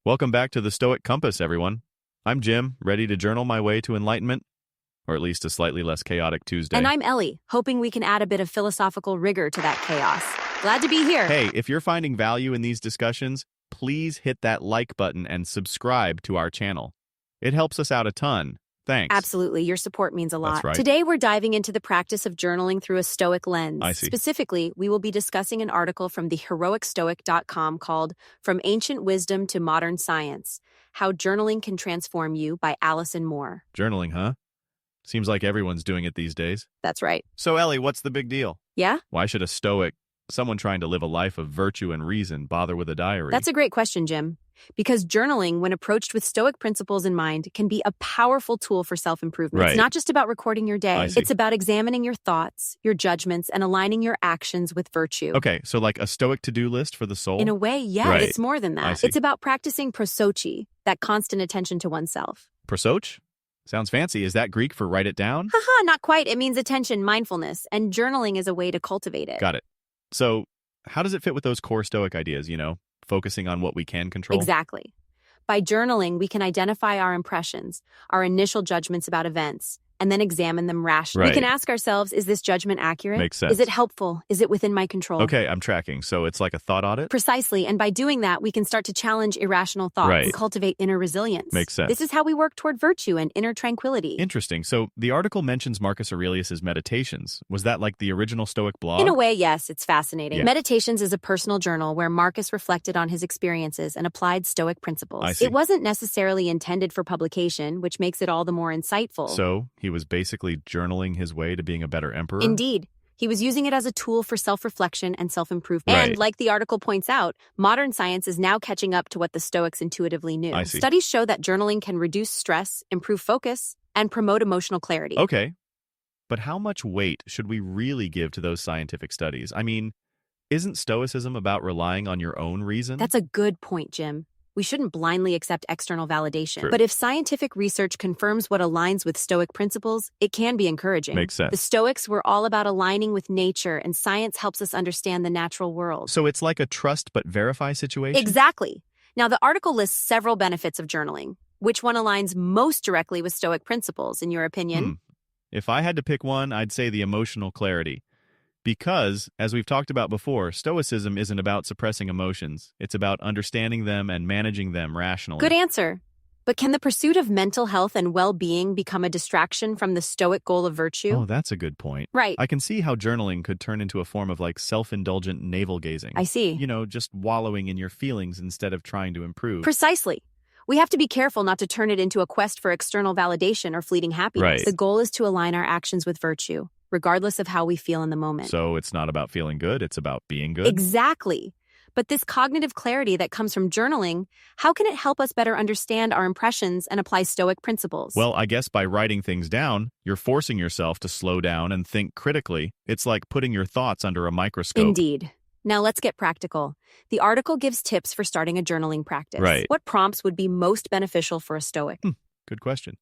Welcome back to the Stoic Compass, everyone. I'm Jim, ready to journal my way to enlightenment, or at least a slightly less chaotic Tuesday. And I'm Ellie, hoping we can add a bit of philosophical rigor to that chaos. Glad to be here. Hey, if you're finding value in these discussions, please hit that like button and subscribe to our channel. It helps us out a ton. Thanks. Absolutely, your support means a lot. That's right. Today we're diving into the practice of journaling through a Stoic lens. I see. Specifically, we will be discussing an article from theheroicstoic.com called From Ancient Wisdom to Modern Science, How Journaling Can Transform You by Allison Moore. Journaling, huh? Seems like everyone's doing it these days. That's right. So, Ellie, what's the big deal? Yeah? Why should a Stoic, someone trying to live a life of virtue and reason, bother with a diary? That's a great question, Jim. Because journaling, when approached with Stoic principles in mind, can be a powerful tool for self-improvement. Right. It's not just about recording your I day. see. It's about examining your thoughts, your judgments, and aligning your actions with virtue. Okay, so like a Stoic to-do list for the soul? In a way, yes. Right. It's more than I that. see. It's about practicing prosochi, that constant attention to oneself. Prosoch? Sounds fancy. Is that Greek for write it down? Haha, not quite. It means attention, mindfulness, and journaling is a way to cultivate it. Got it. So, how does it fit with those core Stoic ideas, focusing on what we can control? Exactly. By journaling, we can identify our impressions, our initial judgments about events, and then examine them rationally. Right. We can ask ourselves, is this judgment accurate? Makes sense. Is it helpful? Is it within my control? Okay, I'm tracking. So it's like a thought audit? Precisely, and by doing that, we can start to challenge irrational thoughts Right. and cultivate inner resilience. Makes sense. This is how we work toward virtue and inner tranquility. Interesting. So the article mentions Marcus Aurelius's Meditations. Was that like the original Stoic blog? In a way, yes, it's fascinating. Yeah. Meditations is a personal journal where Marcus reflected on his experiences and applied Stoic principles. I see. It wasn't necessarily intended for publication, which makes it all the more insightful. So he was basically journaling his way to being a better emperor? Indeed. He was using it as a tool for self-reflection and self-improvement. Right. And like the article points out, modern science is now catching up to what the Stoics intuitively knew. I see. Studies show that journaling can reduce stress, improve focus, and promote emotional clarity. Okay. But how much weight should we really give to those scientific studies? I mean, isn't Stoicism about relying on your own reason? That's a good point, Jim. We shouldn't blindly accept external validation. Sure. But if scientific research confirms what aligns with Stoic principles, it can be encouraging. Makes sense. The Stoics were all about aligning with nature, and science helps us understand the natural world. So it's like a trust but verify situation? Exactly. Now, the article lists several benefits of journaling. Which one aligns most directly with Stoic principles, in your opinion? If I had to pick one, I'd say the emotional clarity. Because, as we've talked about before, Stoicism isn't about suppressing emotions. It's about understanding them and managing them rationally. Good answer. But can the pursuit of mental health and well-being become a distraction from the Stoic goal of virtue? Oh, that's a good point. Right. I can see how journaling could turn into a form of like self-indulgent navel-gazing. I see. Just wallowing in your feelings instead of trying to improve. Precisely. We have to be careful not to turn it into a quest for external validation or fleeting happiness. Right. The goal is to align our actions with virtue, regardless of how we feel in the moment. So it's not about feeling good, it's about being good? Exactly. But this cognitive clarity that comes from journaling, how can it help us better understand our impressions and apply Stoic principles? Well, I guess by writing things down, you're forcing yourself to slow down and think critically. It's like putting your thoughts under a microscope. Indeed. Now let's get practical. The article gives tips for starting a journaling practice. Right. What prompts would be most beneficial for a Stoic? Good question.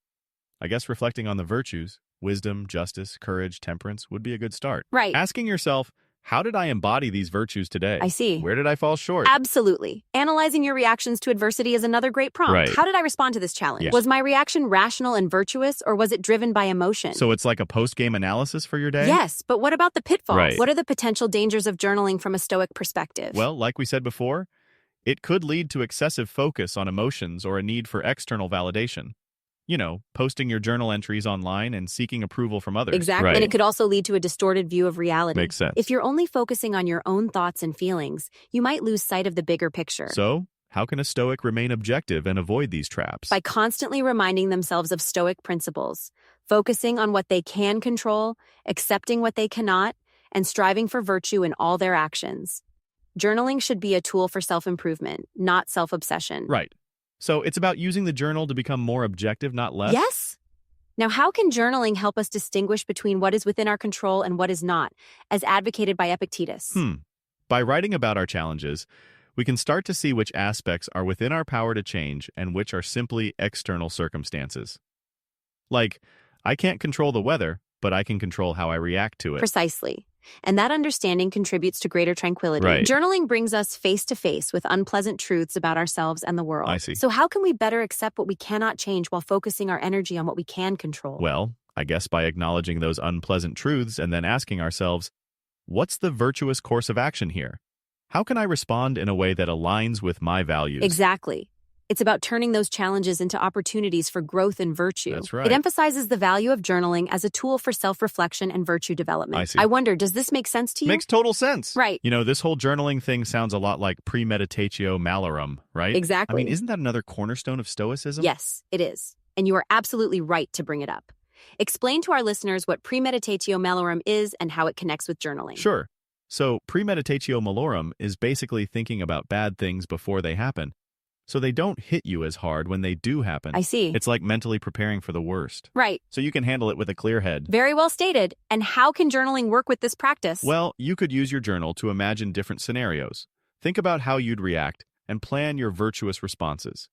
I guess reflecting on the virtues, wisdom, justice, courage, temperance, would be a good start. Right. Asking yourself, how did I embody these virtues today? I see. Where did I fall short? Absolutely. Analyzing your reactions to adversity is another great prompt. Right. How did I respond to this challenge? Yeah. Was my reaction rational and virtuous, or was it driven by emotion? So it's like a post-game analysis for your day? Yes, but what about the pitfalls? Right. What are the potential dangers of journaling from a Stoic perspective? Well, like we said before, it could lead to excessive focus on emotions or a need for external validation. Posting your journal entries online and seeking approval from others. Exactly. Right. And it could also lead to a distorted view of reality. Makes sense. If you're only focusing on your own thoughts and feelings, you might lose sight of the bigger picture. So, how can a Stoic remain objective and avoid these traps? By constantly reminding themselves of Stoic principles, focusing on what they can control, accepting what they cannot, and striving for virtue in all their actions. Journaling should be a tool for self-improvement, not self-obsession. Right. So it's about using the journal to become more objective, not less? Yes? Now, how can journaling help us distinguish between what is within our control and what is not, as advocated by Epictetus? By writing about our challenges, we can start to see which aspects are within our power to change and which are simply external circumstances. Like, I can't control the weather, but I can control how I react to it. Precisely. and that understanding contributes to greater tranquility. Right. Journaling brings us face to face with unpleasant truths about ourselves and the world. I see. So how can we better accept what we cannot change while focusing our energy on what we can control? Well, I guess by acknowledging those unpleasant truths and then asking ourselves, what's the virtuous course of action here? How can I respond in a way that aligns with my values? Exactly. It's about turning those challenges into opportunities for growth and virtue. That's right. It emphasizes the value of journaling as a tool for self-reflection and virtue development. I see. I wonder, does this make sense to you? Makes total sense. Right. You know, this whole journaling thing sounds a lot like premeditatio malorum, right? Exactly. I mean, isn't that another cornerstone of Stoicism? Yes, it is. And you are absolutely right to bring it up. Explain to our listeners what premeditatio malorum is and how it connects with journaling. Sure. So, premeditatio malorum is basically thinking about bad things before they happen, so they don't hit you as hard when they do happen. I see. It's like mentally preparing for the worst. Right. So you can handle it with a clear head. Very well stated. And how can journaling work with this practice? Well, you could use your journal to imagine different scenarios. Think about how you'd react and plan your virtuous responses.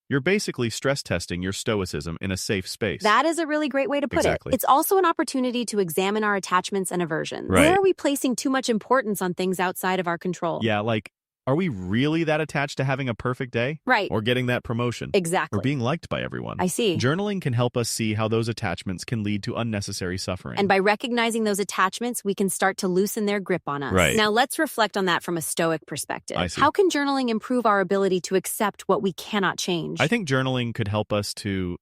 You're basically stress testing your stoicism in a safe space. That is a really great way to put Exactly. it. It's also an opportunity to examine our attachments and aversions. Right. Where are we placing too much importance on things outside of our control? Yeah, like, are we really that attached to having a perfect day? Right. Or getting that promotion? Exactly. Or being liked by everyone? I see. Journaling can help us see how those attachments can lead to unnecessary suffering. And by recognizing those attachments, we can start to loosen their grip on us. Right. Now let's reflect on that from a Stoic perspective. I see. How can journaling improve our ability to accept what we cannot change? I think journaling could help us to,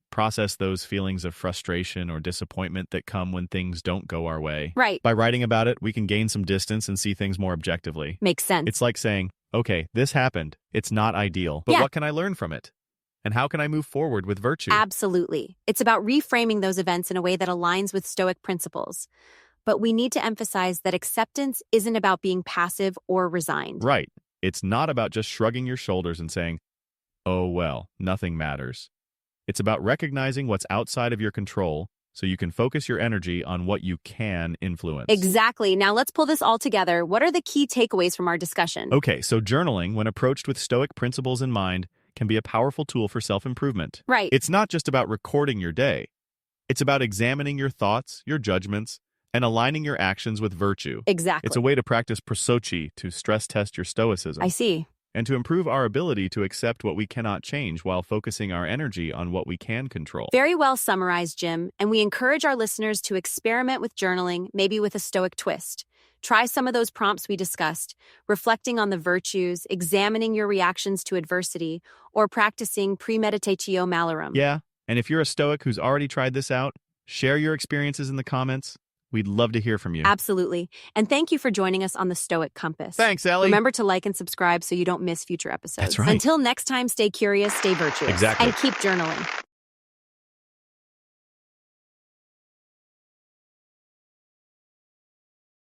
process those feelings of frustration or disappointment that come when things don't go our way. Right. By writing about it, we can gain some distance and see things more objectively. Makes sense. It's like saying, okay, this happened. It's not ideal, but Yeah. what can I learn from it? And how can I move forward with virtue? Absolutely. It's about reframing those events in a way that aligns with Stoic principles. But we need to emphasize that acceptance isn't about being passive or resigned. Right. It's not about just shrugging your shoulders and saying, oh, well, nothing matters. It's about recognizing what's outside of your control so you can focus your energy on what you can influence. Exactly. Now let's pull this all together. What are the key takeaways from our discussion? Okay, so journaling, when approached with Stoic principles in mind, can be a powerful tool for self-improvement. Right. It's not just about recording your day. It's about examining your thoughts, your judgments, and aligning your actions with virtue. Exactly. It's a way to practice prosochi, to stress test your stoicism. I see. And to improve our ability to accept what we cannot change while focusing our energy on what we can control. Very well summarized, Jim. And we encourage our listeners to experiment with journaling, maybe with a Stoic twist. Try some of those prompts we discussed, reflecting on the virtues, examining your reactions to adversity, or practicing premeditatio malorum. Yeah, and if you're a Stoic who's already tried this out, share your experiences in the comments. We'd love to hear from you. Absolutely. And thank you for joining us on the Stoic Compass. Thanks, Ellie. Remember to like and subscribe so you don't miss future episodes. That's right. Until next time, stay curious, stay virtuous. Exactly. And keep journaling.